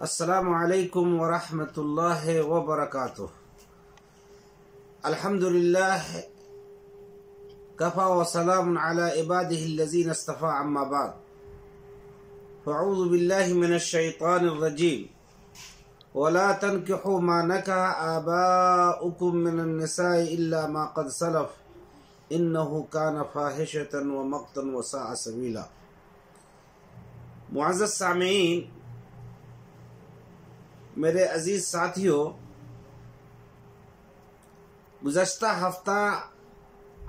السلام علیکم ورحمۃ اللہ وبرکاتہ۔ الحمدللہ کفا وسلام علی عبادہ الذین اصطفى اما بعد فاعوذ باللہ من الشیطان الرجیم ولا تنکحوا ما نکح آباؤکم من النساء الا ما قد سلف انہ کان فاحشۃ ومقتا وساء سبیلا۔ معزز سامعین، میرے عزیز ساتھیوں، گزشتہ ہفتہ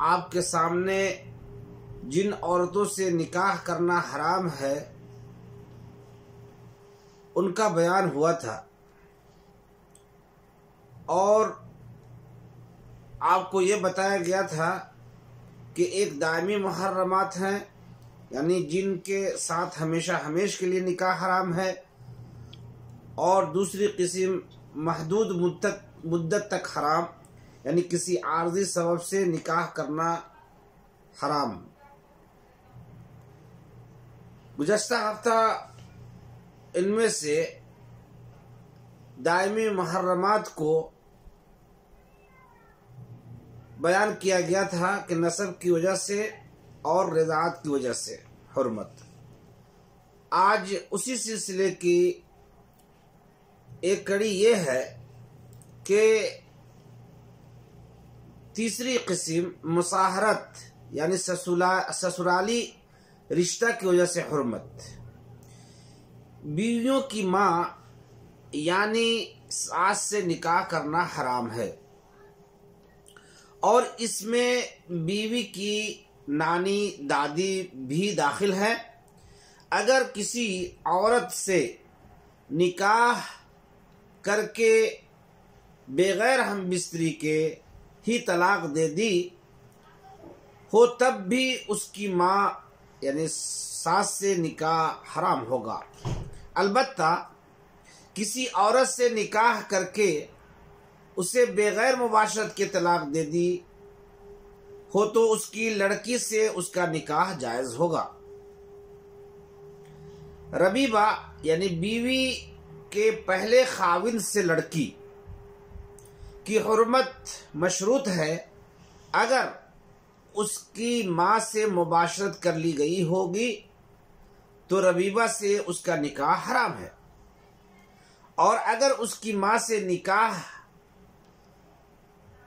آپ کے سامنے جن عورتوں سے نکاح کرنا حرام ہے ان کا بیان ہوا تھا، اور آپ کو یہ بتایا گیا تھا کہ ایک دائمی محرمات ہیں، یعنی جن کے ساتھ ہمیشہ ہمیش کے لیے نکاح حرام ہے، اور دوسری قسم محدود مدت تک حرام، یعنی کسی عارضی سبب سے نکاح کرنا حرام۔ گزشتہ ہفتہ ان میں سے دائمی محرمات کو بیان کیا گیا تھا کہ نسب کی وجہ سے اور رضاعت کی وجہ سے حرمت۔ آج اسی سلسلے کی ایک کڑی یہ ہے کہ تیسری قسم مصاہرت، یعنی سسرالی رشتہ کی وجہ سے حرمت۔ بیویوں کی ماں یعنی ساس سے نکاح کرنا حرام ہے، اور اس میں بیوی کی نانی دادی بھی داخل ہے۔ اگر کسی عورت سے نکاح کر کے بغیر ہم بستری کے ہی طلاق دے دی ہو تب بھی اس کی ماں یعنی ساس سے نکاح حرام ہوگا۔ البتہ کسی عورت سے نکاح کر کے اسے بغیر مباشرت کے طلاق دے دی ہو تو اس کی لڑکی سے اس کا نکاح جائز ہوگا۔ ربیبہ یعنی بیوی کے پہلے خاوند سے لڑکی کی حرمت مشروط ہے اگر اس کی ماں سے مباشرت کر لی گئی ہوگی تو ربیبہ سے اس کا نکاح حرام ہے، اور اگر اس کی ماں سے نکاح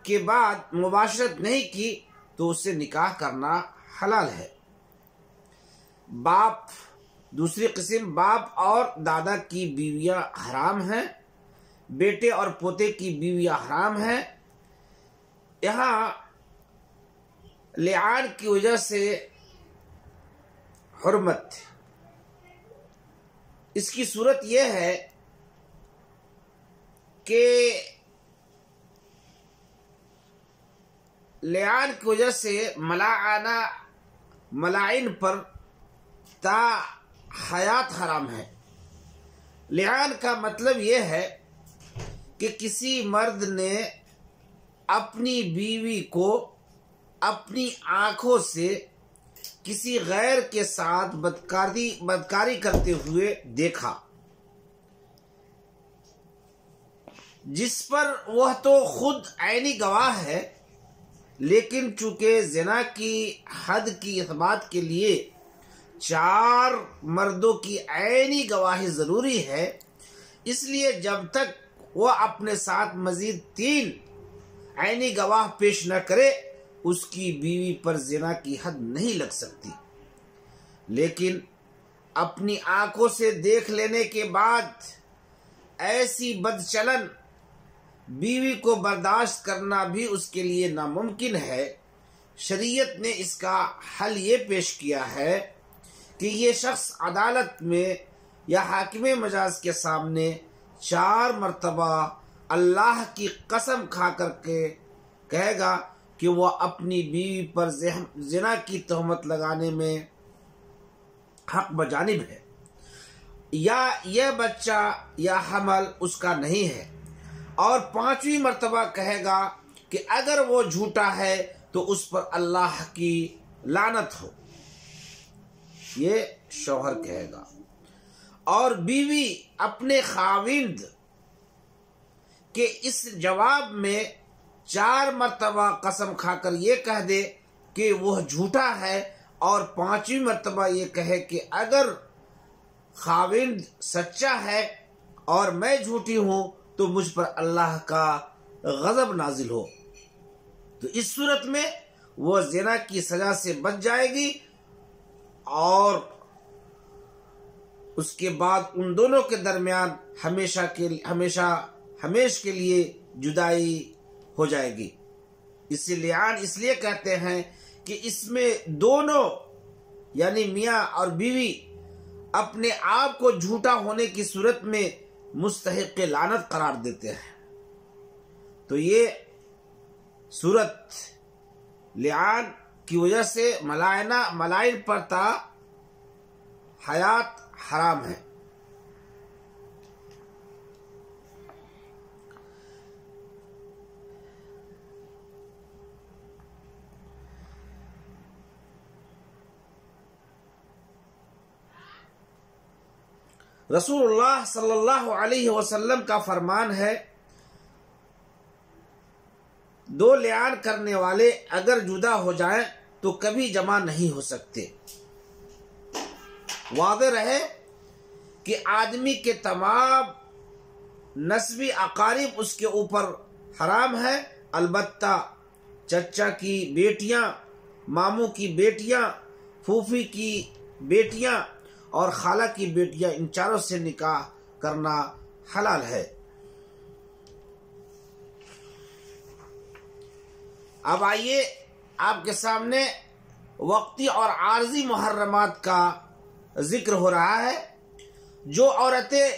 کے بعد مباشرت نہیں کی تو اس سے نکاح کرنا حلال ہے۔ باپ، دوسری قسم باپ اور دادا کی بیویاں حرام ہیں، بیٹے اور پوتے کی بیویاں حرام ہیں۔ یہاں لعان کی وجہ سے حرمت، اس کی صورت یہ ہے کہ لعان کی وجہ سے ملائن پر تا حیات حرام ہے۔ لعان کا مطلب یہ ہے کہ کسی مرد نے اپنی بیوی کو اپنی آنکھوں سے کسی غیر کے ساتھ بدکاری کرتے ہوئے دیکھا، جس پر وہ تو خود عینی گواہ ہے، لیکن چونکہ زنا کی حد کی اثبات کے لیے 4 مردوں کی عینی گواہی ضروری ہے، اس لیے جب تک وہ اپنے ساتھ مزید 3 عینی گواہ پیش نہ کرے اس کی بیوی پر زنا کی حد نہیں لگ سکتی۔ لیکن اپنی آنکھوں سے دیکھ لینے کے بعد ایسی بدچلن بیوی کو برداشت کرنا بھی اس کے لیے ناممکن ہے۔ شریعت نے اس کا حل یہ پیش کیا ہے کہ یہ شخص عدالت میں یا حاکم مجاز کے سامنے 4 مرتبہ اللہ کی قسم کھا کر کے کہے گا کہ وہ اپنی بیوی پر زنا کی تہمت لگانے میں حق بجانب ہے، یا یہ بچہ یا حمل اس کا نہیں ہے، اور 5ویں مرتبہ کہے گا کہ اگر وہ جھوٹا ہے تو اس پر اللہ کی لعنت ہو، یہ شوہر کہے گا۔ اور بیوی اپنے خاوند کے اس جواب میں 4 مرتبہ قسم کھا کر یہ کہہ دے کہ وہ جھوٹا ہے، اور 5ویں مرتبہ یہ کہے کہ اگر خاوند سچا ہے اور میں جھوٹی ہوں تو مجھ پر اللہ کا غضب نازل ہو، تو اس صورت میں وہ زنا کی سزا سے بچ جائے گی، اور اس کے بعد ان دونوں کے درمیان ہمیشہ کے لیے جدائی ہو جائے گی۔ اسے لعان اس لیے کہتے ہیں کہ اس میں دونوں یعنی میاں اور بیوی اپنے آپ کو جھوٹا ہونے کی صورت میں مستحق لعنت قرار دیتے ہیں، تو یہ صورت لعان کی وجہ سے ملائن پر تا حیات حرام ہے۔ رسول اللہ صلی اللہ علیہ وسلم کا فرمان ہے، 2 لعان کرنے والے اگر جدا ہو جائیں تو کبھی جمع نہیں ہو سکتے۔ واضح رہے کہ آدمی کے تمام نسبی اقارب اس کے اوپر حرام ہے، البتہ چچا کی بیٹیاں، ماموں کی بیٹیاں، پھوپھی کی بیٹیاں اور خالہ کی بیٹیاں، ان چاروں سے نکاح کرنا حلال ہے۔ اب آئیے آپ کے سامنے وقتی اور عارضی محرمات کا ذکر ہو رہا ہے۔ جو عورتیں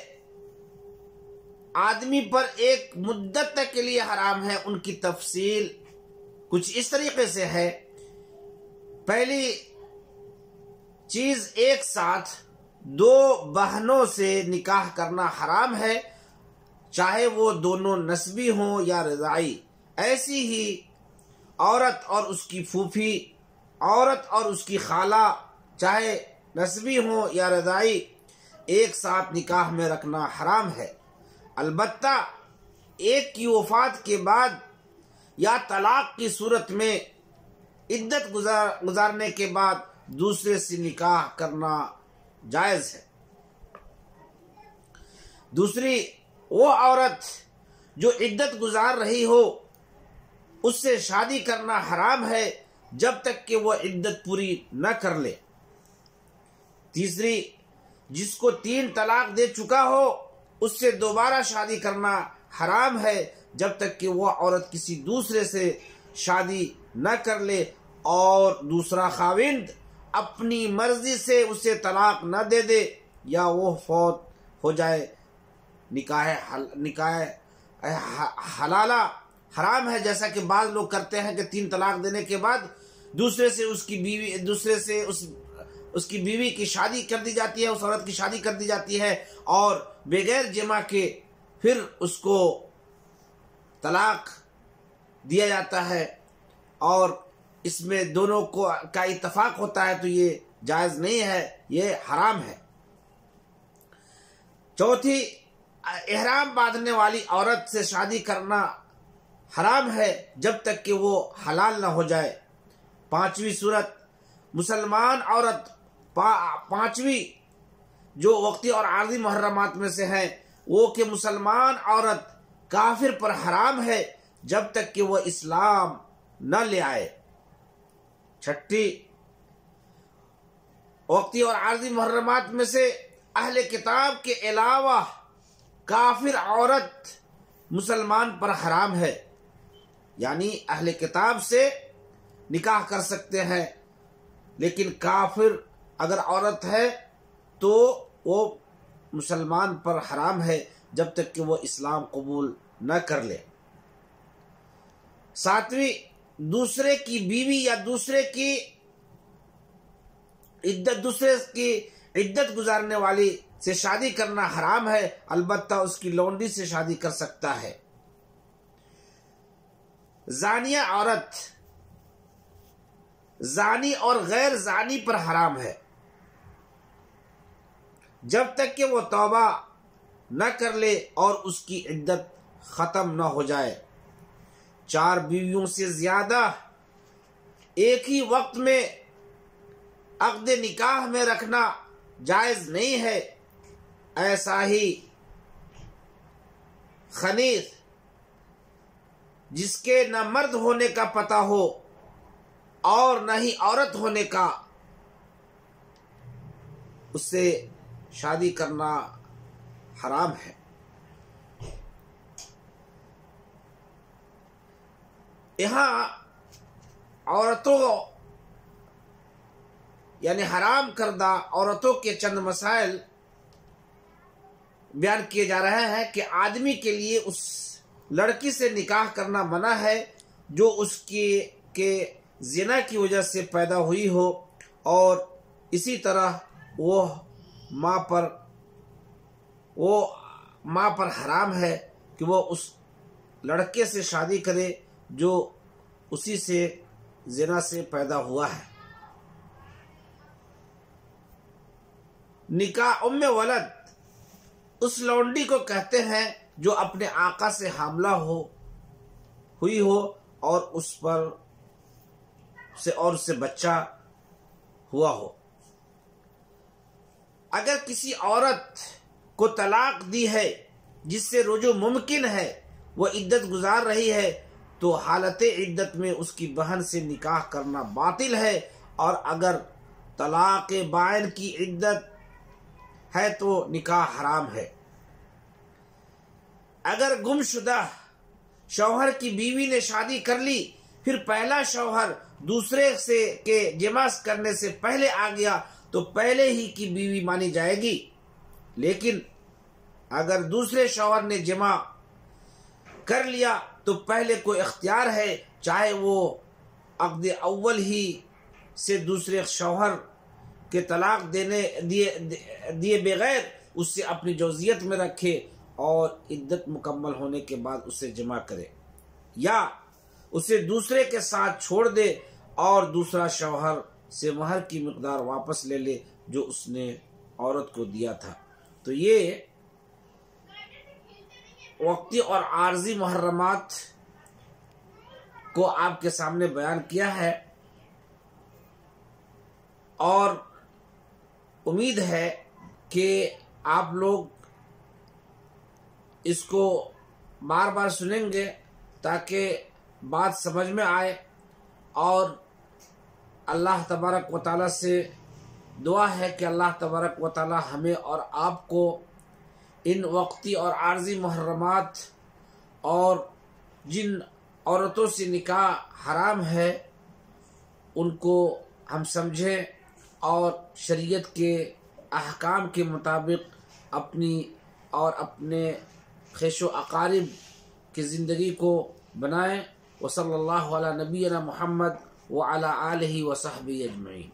آدمی پر ایک مدت تک کے لیے حرام ہیں، ان کی تفصیل کچھ اس طریقے سے ہے۔ پہلی چیز، ایک ساتھ 2 بہنوں سے نکاح کرنا حرام ہے، چاہے وہ دونوں نسبی ہوں یا رضاعی۔ ایسی ہی عورت اور اس کی پھوپھی، عورت اور اس کی خالہ، چاہے نسبی ہوں یا رضاعی، ایک ساتھ نکاح میں رکھنا حرام ہے۔ البتہ ایک کی وفات کے بعد یا طلاق کی صورت میں عدت گزارنے کے بعد دوسرے سے نکاح کرنا جائز ہے۔ دوسری، وہ عورت جو عدت گزار رہی ہو اس سے شادی کرنا حرام ہے جب تک کہ وہ عدت پوری نہ کر لے۔ تیسری، جس کو 3 طلاق دے چکا ہو اس سے دوبارہ شادی کرنا حرام ہے جب تک کہ وہ عورت کسی دوسرے سے شادی نہ کر لے اور دوسرا خاوند اپنی مرضی سے اسے طلاق نہ دے دے یا وہ فوت ہو جائے۔ نکاح حلالہ حرام ہے، جیسا کہ بعض لوگ کرتے ہیں کہ 3 طلاق دینے کے بعد دوسرے سے اس کی بیوی کی شادی کر دی جاتی ہے، اس عورت کی شادی کر دی جاتی ہے، اور بغیر جمع کے پھر اس کو طلاق دیا جاتا ہے، اور اس میں دونوں کا اتفاق ہوتا ہے، تو یہ جائز نہیں ہے، یہ حرام ہے۔ چوتھی، احرام باندھنے والی عورت سے شادی کرنا حرام ہے جب تک کہ وہ حلال نہ ہو جائے۔ 5ویں صورت، مسلمان عورت، 5ویں جو وقتی اور عارضی محرمات میں سے ہیں وہ کہ مسلمان عورت کافر پر حرام ہے جب تک کہ وہ اسلام نہ لے آئے۔ 6، وقتی اور عارضی محرمات میں سے اہل کتاب کے علاوہ کافر عورت مسلمان پر حرام ہے، یعنی اہل کتاب سے نکاح کر سکتے ہیں، لیکن کافر اگر عورت ہے تو وہ مسلمان پر حرام ہے جب تک کہ وہ اسلام قبول نہ کر لے۔ 7ویں، دوسرے کی بیوی یا دوسرے کی عدت گزارنے والی سے شادی کرنا حرام ہے، البتہ اس کی لونڈی سے شادی کر سکتا ہے۔ زانیہ عورت زانی اور غیر زانی پر حرام ہے، جب تک کہ وہ توبہ نہ کر لے اور اس کی عدت ختم نہ ہو جائے۔ 4 بیویوں سے زیادہ ایک ہی وقت میں عقد نکاح میں رکھنا جائز نہیں ہے۔ ایسا ہی خنیث جس کے نہ مرد ہونے کا پتہ ہو اور نہ ہی عورت ہونے کا، اس سے شادی کرنا حرام ہے۔ یہاں عورتوں یعنی حرام کردہ عورتوں کے چند مسائل بیان کیے جا رہے ہیں کہ آدمی کے لیے اس لڑکی سے نکاح کرنا منع ہے جو اس کے زنا کی وجہ سے پیدا ہوئی ہو، اور اسی طرح وہ ماں پر حرام ہے کہ وہ اس لڑکے سے شادی کرے جو اسی سے زنا سے پیدا ہوا ہے۔ نکاح ام ولد اس لونڈی کو کہتے ہیں جو اپنے آقا سے حاملہ ہوئی ہو اور اس سے بچہ ہوا ہو۔ اگر کسی عورت کو طلاق دی ہے جس سے رجوع ممکن ہے، وہ عدت گزار رہی ہے، تو حالت عدت میں اس کی بہن سے نکاح کرنا باطل ہے، اور اگر طلاق بائن کی عدت ہے تو نکاح حرام ہے۔ اگر گمشدہ شوہر کی بیوی نے شادی کر لی، پھر پہلا شوہر دوسرے سے کے جماع کرنے سے پہلے آ گیا تو پہلے ہی کی بیوی مانی جائے گی، لیکن اگر دوسرے شوہر نے جماع کر لیا تو پہلے کو اختیار ہے، چاہے وہ عقد اول ہی سے دوسرے شوہر کے طلاق دیے بغیر اس سے اپنی جوزیت میں رکھے اور عدت مکمل ہونے کے بعد اسے جمع کرے، یا اسے دوسرے کے ساتھ چھوڑ دے اور دوسرا شوہر سے مہر کی مقدار واپس لے لے جو اس نے عورت کو دیا تھا۔ تو یہ وقتی اور عارضی محرمات کو آپ کے سامنے بیان کیا ہے، اور امید ہے کہ آپ لوگ اس کو بار بار سنیں گے تاکہ بات سمجھ میں آئے، اور اللہ تبارک و تعالیٰ سے دعا ہے کہ اللہ تبارک و تعالیٰ ہمیں اور آپ کو ان وقتی اور عارضی محرمات اور جن عورتوں سے نکاح حرام ہے ان کو ہم سمجھیں اور شریعت کے احکام کے مطابق اپنی اور اپنے خیش و اقارب کی زندگی کو بنائیں۔ وصلی اللہ علی نبینا محمد وعلی آلہ وصحبہ اجمعین۔